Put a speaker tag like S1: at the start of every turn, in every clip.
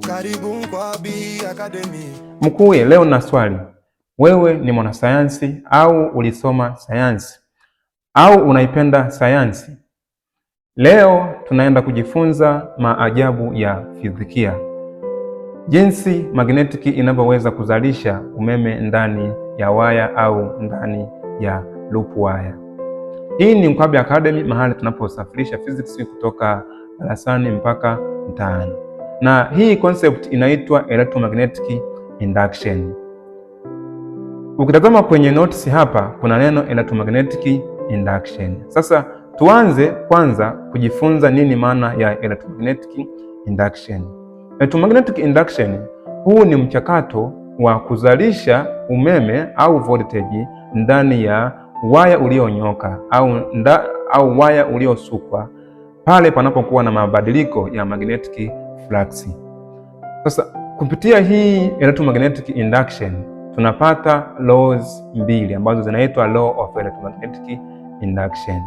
S1: Karibu kwa B Academy.
S2: Mkuu, leo na swali. Wewe ni mwanasayansi au ulisoma sayansi au unaipenda sayansi? Leo tunaenda kujifunza maajabu ya fizikia, jinsi magnetiki inavyoweza kuzalisha umeme ndani ya waya au ndani ya loop wire. Hii ni Mkwabi Academy, mahali tunaposafirisha physics kutoka darasani mpaka mtaani, na hii concept inaitwa electromagnetic induction. Ukitazama kwenye notes hapa kuna neno electromagnetic induction. Sasa tuanze kwanza kujifunza nini maana ya electromagnetic induction. Electromagnetic induction, huu ni mchakato wa kuzalisha umeme au voltage ndani ya waya ulionyoka au waya uliosukwa pale panapokuwa na mabadiliko ya magnetic flux. Sasa kupitia hii electromagnetic induction tunapata laws mbili ambazo zinaitwa law of electromagnetic induction.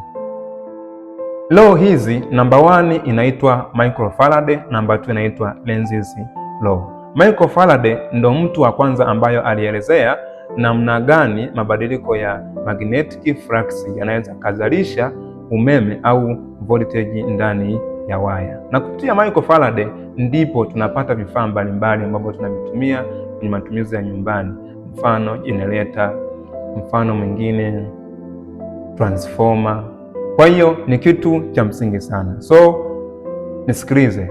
S2: Law hizi, number 1 inaitwa microfarad, number 2 inaitwa Lenz's law. Microfarad ndo mtu wa kwanza ambayo alielezea namna gani mabadiliko ya magnetic flux yanaweza kuzalisha umeme au voltage ndani ya waya. Na kupitia microfarad ndipo tunapata vifaa mbalimbali ambavyo tunavitumia kwenye matumizi ya nyumbani, mfano generator, mfano mwingine transformer. Kwa hiyo ni kitu cha msingi sana. So nisikilize.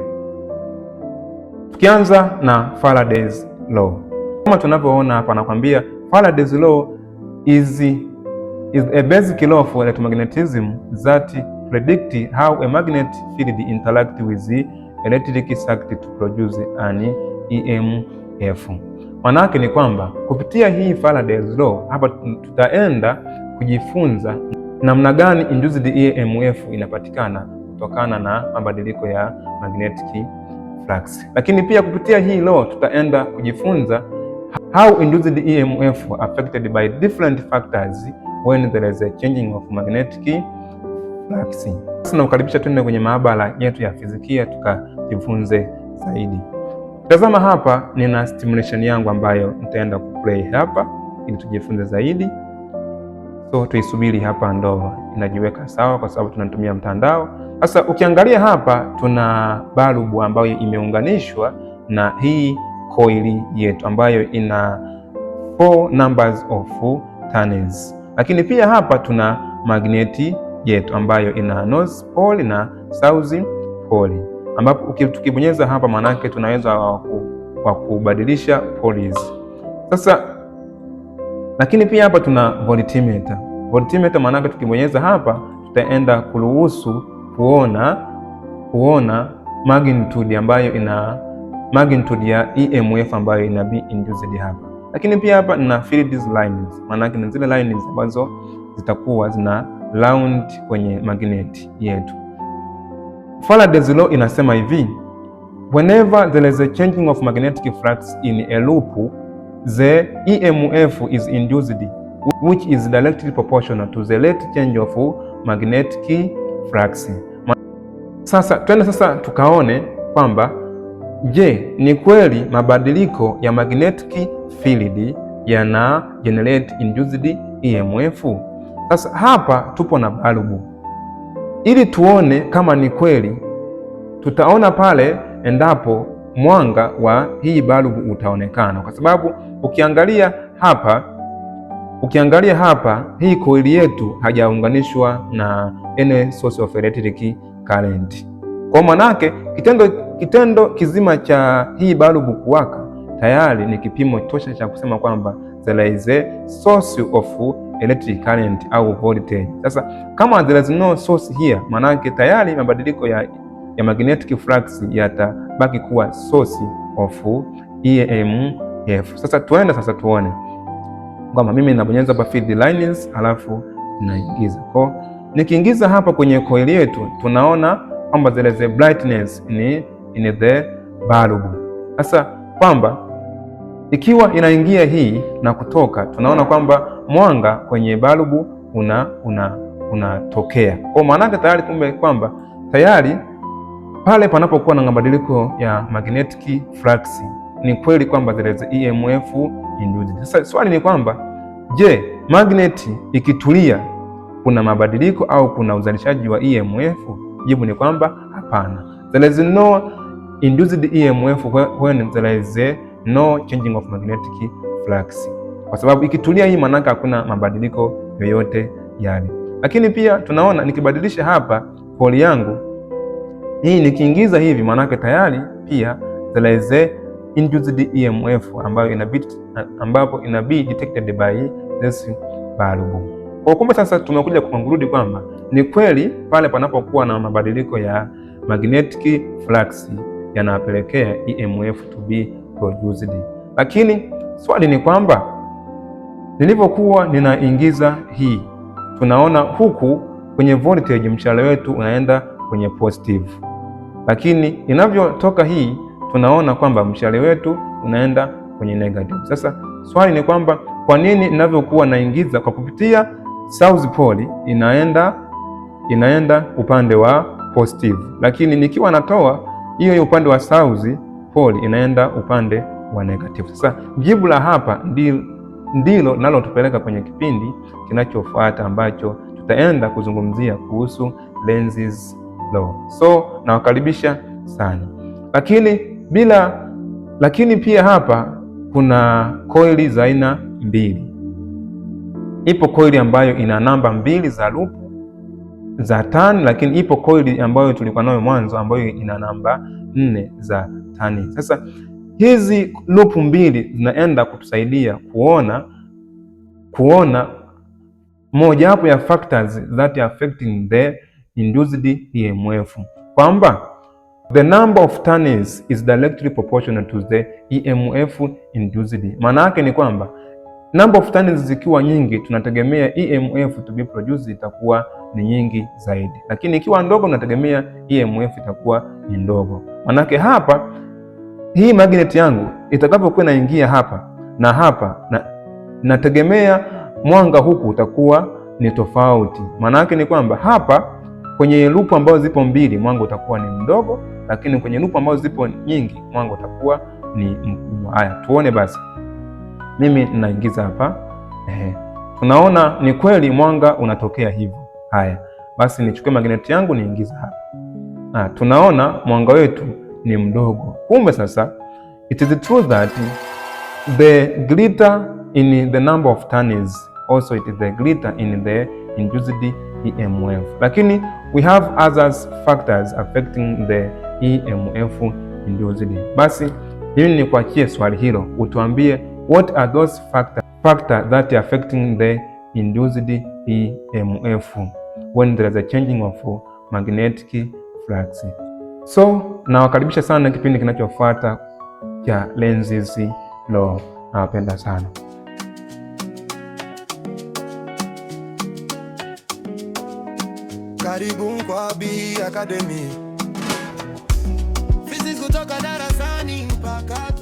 S2: Tukianza na Faraday's law. Kama tunavyoona hapa nakwambia Faraday's law is a basic law of electromagnetism that predict how a magnet field interact with the electric circuit to produce an EMF. Manake ni kwamba kupitia hii Faraday's law hapa tutaenda kujifunza namna gani induced EMF inapatikana kutokana na mabadiliko ya magnetic flux. Lakini pia kupitia hii law tutaenda kujifunza how induced EMF affected by different factors when there is a changing of magnetic flux. Sasa nakukaribisha tuende kwenye maabara yetu ya fizikia tukajifunze zaidi. Tazama hapa nina stimulation yangu ambayo nitaenda kuplay hapa ili tujifunze zaidi. So tuisubiri hapa ndo inajiweka sawa kwa sababu tunatumia mtandao. Sasa ukiangalia hapa tuna balbu ambayo imeunganishwa na hii coil yetu ambayo ina 4 numbers of turns. Lakini pia hapa tuna magneti yetu ambayo ina north pole na south pole, ambapo tukibonyeza hapa manake tunaweza wa kubadilisha poles. Sasa lakini pia hapa tuna voltmeter. Voltmeter manake tukibonyeza hapa tutaenda kuruhusu kuona magnitude ambayo ina magnitude ya EMF ambayo ina be induced hapa. Lakini pia hapa na field lines, manake ni zile lines ambazo zitakuwa zina round kwenye magnet yetu. Faraday's law inasema hivi: whenever there is a changing of magnetic flux in a loop, the EMF is induced, which is directly proportional to the rate change of magnetic flux. Sasa twende sasa tukaone kwamba je, ni kweli mabadiliko ya magnetic field yana generate induced EMF? Sasa hapa tupo na balbu. Ili tuone kama ni kweli, tutaona pale endapo mwanga wa hii balbu utaonekana, kwa sababu ukiangalia hapa hii coil yetu hajaunganishwa na any source of electric current. Kwa manake kitendo kizima cha hii balbu kuwaka tayari ni kipimo tosha cha kusema kwamba there is a source of electric current au voltage. Sasa kama there is no source here, manake tayari mabadiliko ya magnetic flux yatabaki kuwa source of EMF. Sasa tuone kwamba mimi ninabonyeza hapa field lines alafu ninaingiza. Kwa nikiingiza hapa kwenye coil yetu tunaona kwamba there is a brightness in the bulb. Sasa kwamba ikiwa inaingia hii na kutoka tunaona kwamba mwanga kwenye bulb unatokea. Kwa maana tayari kumbe kwamba tayari pale panapokuwa na mabadiliko ya magnetic flux, ni kweli kwamba there is EMF induced. Sasa swali ni kwamba je, magnet ikitulia kuna mabadiliko au kuna uzalishaji wa EMF? Jibu ni kwamba hapana. There is no induced EMF when there is no changing of magnetic flux. Kwa sababu ikitulia hii maana hakuna mabadiliko yoyote yale. Lakini pia tunaona nikibadilisha hapa poli yangu hii nikiingiza hivi maana tayari pia there is induced EMF ambapo inabidi detected by this bulb. Kwa kumbe sasa tumekuja kukonkludi kwamba ni kweli pale panapokuwa na mabadiliko ya magnetic flux yanapelekea EMF to be produced. Lakini swali ni kwamba nilipokuwa ninaingiza hii, tunaona huku kwenye voltage mshale wetu unaenda kwenye positive, lakini inavyotoka hii tunaona kwamba mshale wetu unaenda kwenye negative. Sasa swali ni kwamba kwa nini ninavyokuwa naingiza kwa kupitia south pole inaenda upande wa positive, lakini nikiwa natoa hiyo upande wa south pole inaenda upande wa negative. Sasa jibu la hapa ndilo linalotupeleka kwenye kipindi kinachofuata ambacho tutaenda kuzungumzia kuhusu Lenz's law. So nawakaribisha sana. Lakini pia hapa kuna coil za aina mbili. Ipo coil ambayo ina namba 2 za loop za turn, lakini ipo coil ambayo tulikuwa nayo mwanzo ambayo ina namba 4 za turn. Sasa hizi loop 2 zinaenda kutusaidia kuona moja hapo ya factors that are affecting the induced EMF, kwamba the number of turns is directly proportional to the EMF induced. Maana yake ni kwamba number of turns zikiwa nyingi tunategemea EMF to be produced itakuwa ni nyingi zaidi, lakini ikiwa ndogo tunategemea EMF itakuwa ni ndogo. Maana yake hapa hii magnet yangu itakapokuwa inaingia hapa nategemea mwanga huku utakuwa ni tofauti. Maana yake ni kwamba hapa kwenye loop ambazo zipo 2 mwanga utakuwa ni mdogo, lakini kwenye loop ambazo zipo nyingi mwanga utakuwa ni mkubwa. Haya, tuone basi. Mimi ninaingiza hapa. Tunaona ni kweli mwanga unatokea hivyo. Haya, basi nichukue magnet yangu niingize hapa. Tunaona mwanga wetu ni mdogo. Kumbe sasa it is true that the glitter in the number of turns also it is the glitter in the induced EMF. Lakini we have others factors affecting the EMF induced. Basi hili ni kuachie swali hilo, utuambie what are those factors that are affecting the induced EMF when there is a changing of magnetic flux. So nawakaribisha sana kipindi kinachofuata cha Lenz's law. Nawapenda sana.
S1: Karibu kwa B Academy. Physics kutoka darasani mpaka